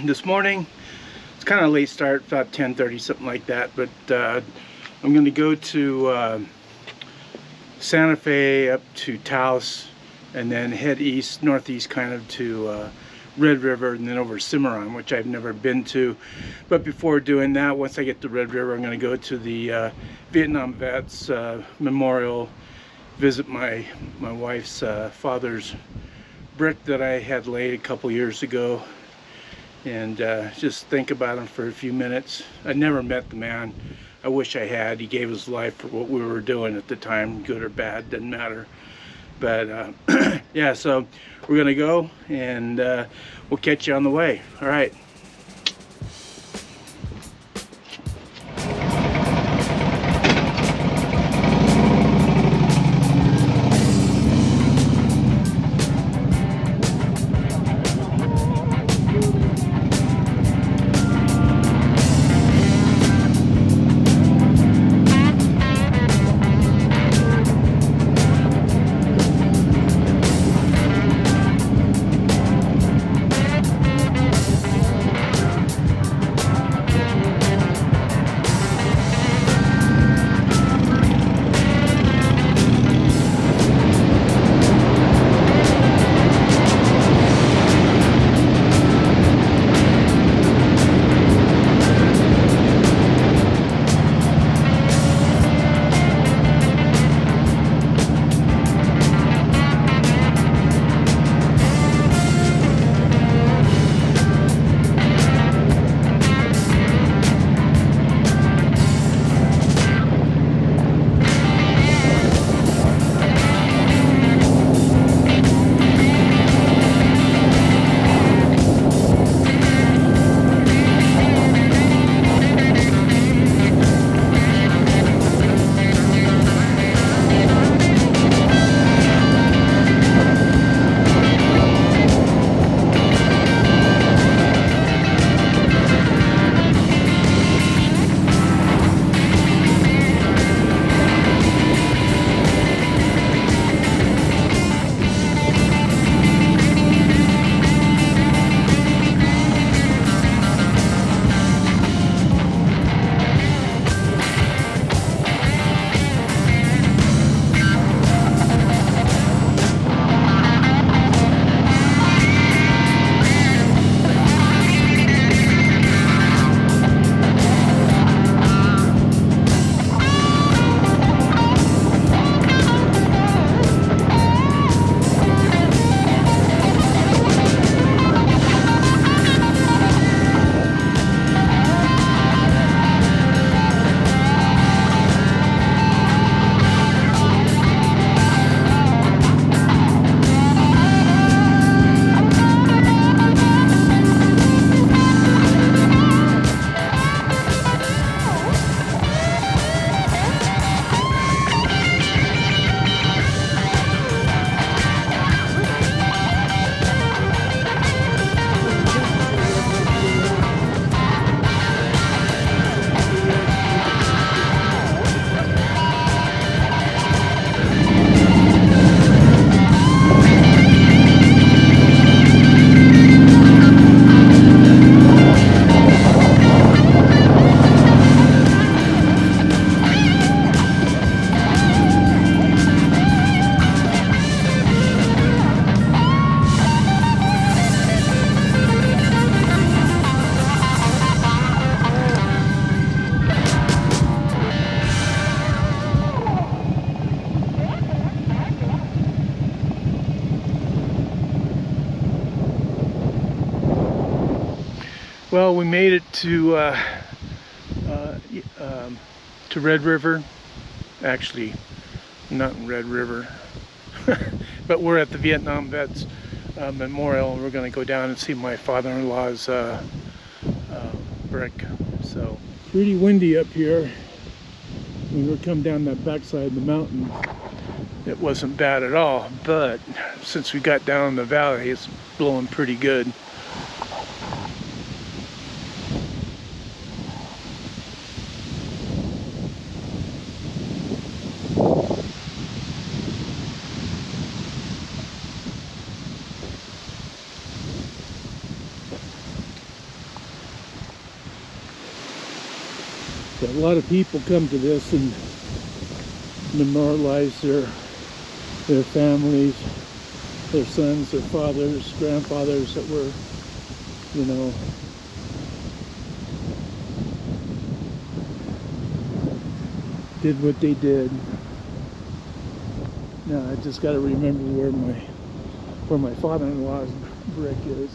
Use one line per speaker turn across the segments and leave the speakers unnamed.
this morning. It's kind of a late start, about 10:30, something like that, but I'm going to go to Santa Fe up to Taos and then head east, northeast kind of to Red River and then over Cimarron, which I've never been to. But before doing that, once I get to Red River, I'm going to go to the Vietnam Vets Memorial, visit my wife's father's brick that I had laid a couple years ago, and just think about him for a few minutes. I never met the man. I wish I had. He gave his life for what we were doing at the time, good or bad, doesn't matter. But yeah, so we're gonna go, and we'll catch you on the way. All right. Well, we made it to Red River. Actually, not in Red River, but we're at the Vietnam Vets Memorial. We're going to go down and see my father-in-law's brick. So pretty windy up here. When we come down that backside of the mountain, it wasn't bad at all. But since we got down in the valley, it's blowing pretty good. So a lot of people come to this and memorialize their families, their sons, their fathers, grandfathers that were, you know, did what they did. Now I just got to remember where my father-in-law's brick is.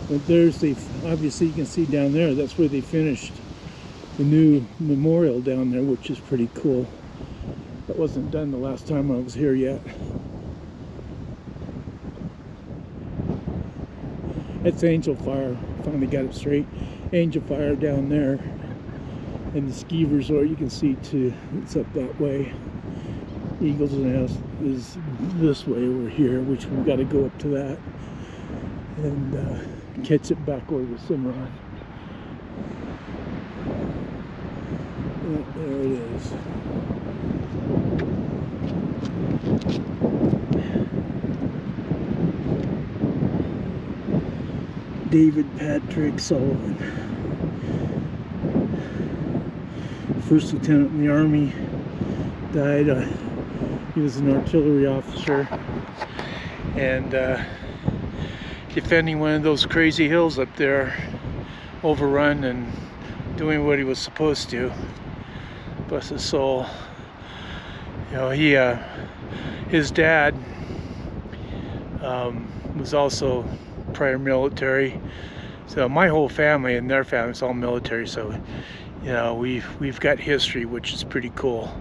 But there's obviously you can see down there, that's where they finished the new memorial down there, which is pretty cool. That wasn't done the last time I was here yet. That's Angel Fire. Finally got it straight. Angel Fire down there. And the ski resort you can see too. It's up that way. Eagle's Nest is this way over here, which we've got to go up to that and catch it back over to Cimarron. There it is. David Patrick Sullivan, first lieutenant in the Army, died. He was an artillery officer and defending one of those crazy hills up there, overrun and doing what he was supposed to. Bless his soul. You know, his dad was also prior military, so my whole family and their family is all military. So, you know, we've got history, which is pretty cool.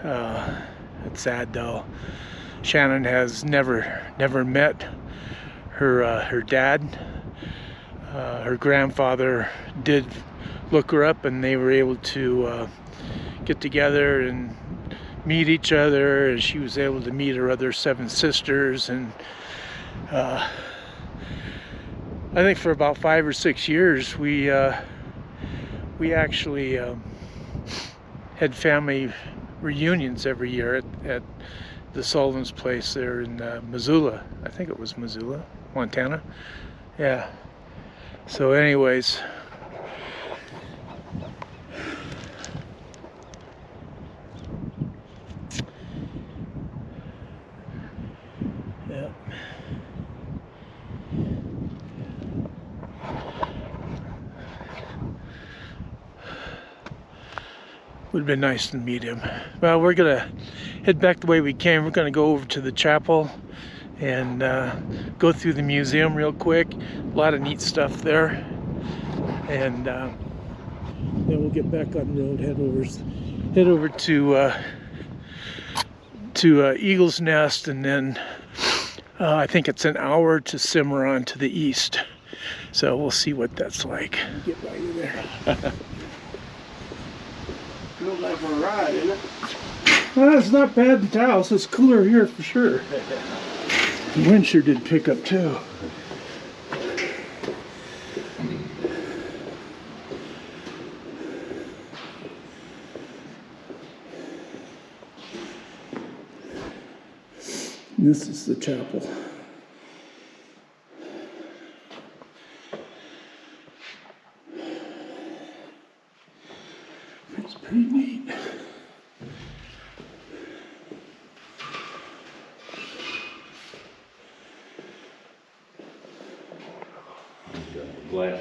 It's sad though. Shannon has never met her dad. Her grandfather did look her up, and they were able to get together and meet each other, and she was able to meet her other 7 sisters. And I think for about 5 or 6 years we actually had family reunions every year at the Sullivan's place there in Missoula. I think it was Missoula, Montana. Yeah. So anyways, yeah. Would have been nice to meet him. Well, we're gonna head back the way we came. We're gonna go over to the chapel and go through the museum real quick. A lot of neat stuff there, and then we'll get back on the road. Head over to Eagle's Nest, and then I think it's an hour to Cimarron to the east. So we'll see what that's like. Get by you there.
Feels like a ride, isn't it?
Well, it's not bad in Taos. It's cooler here for sure. The wind sure did pick up too. This is the chapel. It's pretty neat.
Glass.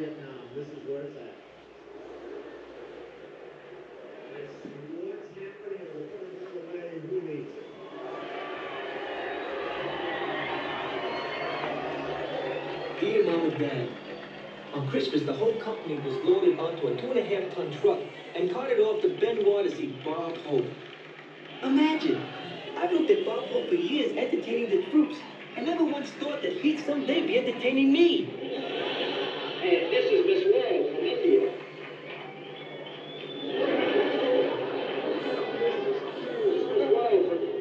Dear Mom and Dad, on Christmas the whole company was loaded onto a 2.5-ton truck and carted off to Benoit to see Bob Hope. Imagine, I've looked at Bob Hope for years entertaining the troops and never once thought that he'd someday be entertaining me.
Hey, this is Miss Wall from India. Miss Wall from India.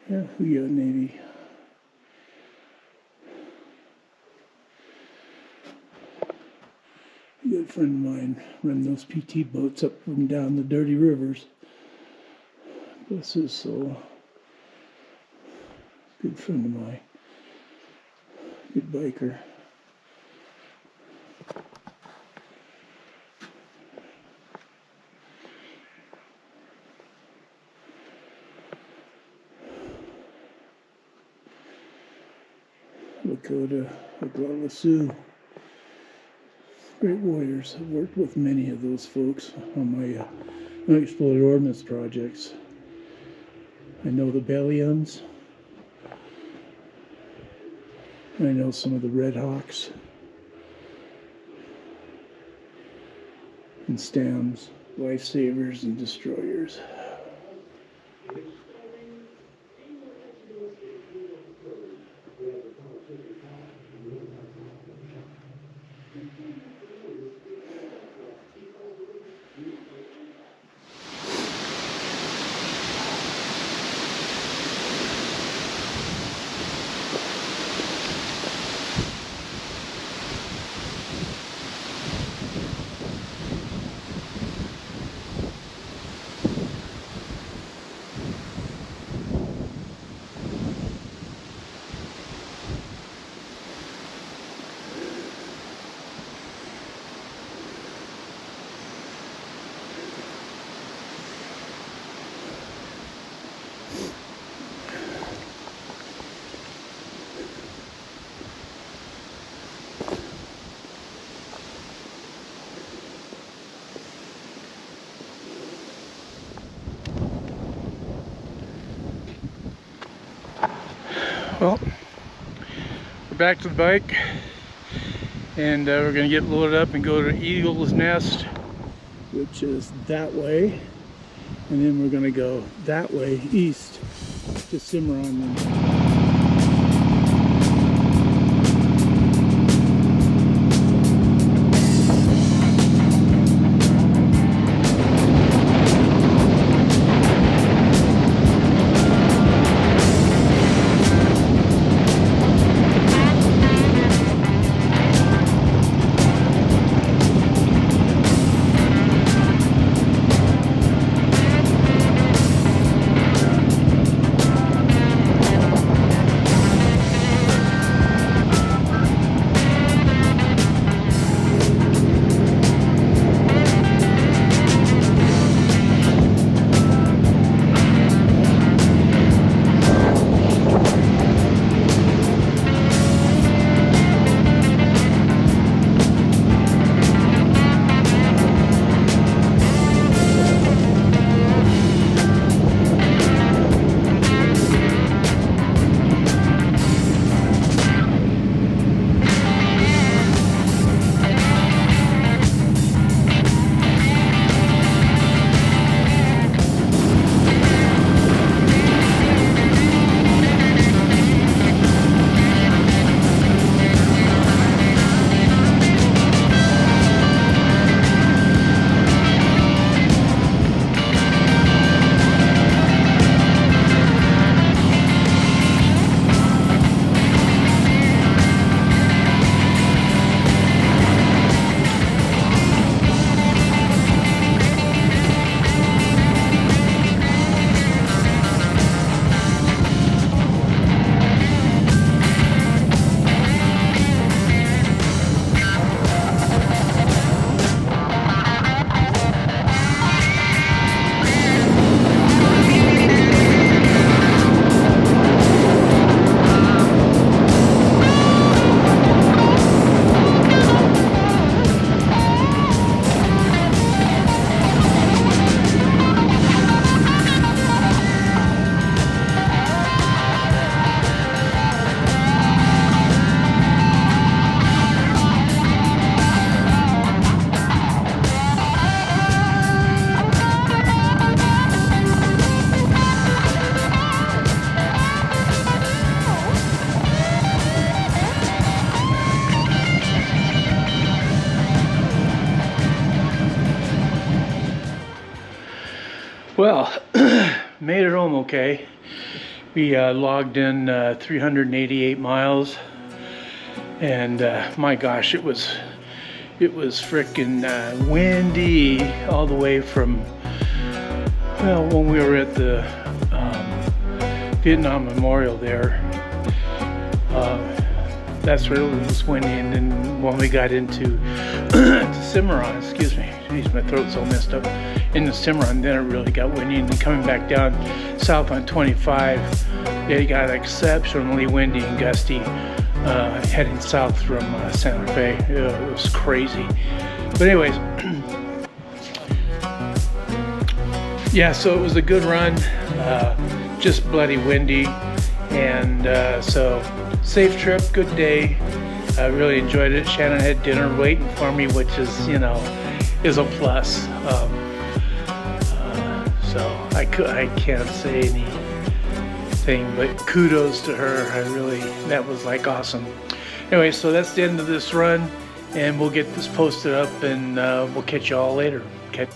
Yeah, we got Navy. A good friend of mine run those PT boats up and down the dirty rivers. Bless his soul. Good friend of mine. Good biker. Lakota, Oglala Sioux. Great warriors. I've worked with many of those folks on my unexploded ordnance projects. I know the Bellions. I know some of the Red Hawks and Stams, lifesavers and destroyers. Well, we're back to the bike, and we're going to get loaded up and go to Eagle's Nest, which is that way, and then we're going to go that way east to Cimarron. Well, made it home okay. We logged in 388 miles, and my gosh, it was frickin' windy all the way from, well, when we were at the Vietnam Memorial there. That's where it was windy, and then when we got into to Cimarron, excuse me, geez, my throat's all messed up. In the Cimarron, then it really got windy, and then coming back down south on 25, it got exceptionally windy and gusty, heading south from Santa Fe. It was crazy. But anyways, yeah, so it was a good run, just bloody windy, and so safe trip, good day. I really enjoyed it. Shannon had dinner waiting for me, which is, you know, is a plus. So I can't say anything but kudos to her. That was like awesome. Anyway, so that's the end of this run, and we'll get this posted up, and we'll catch you all later. Okay.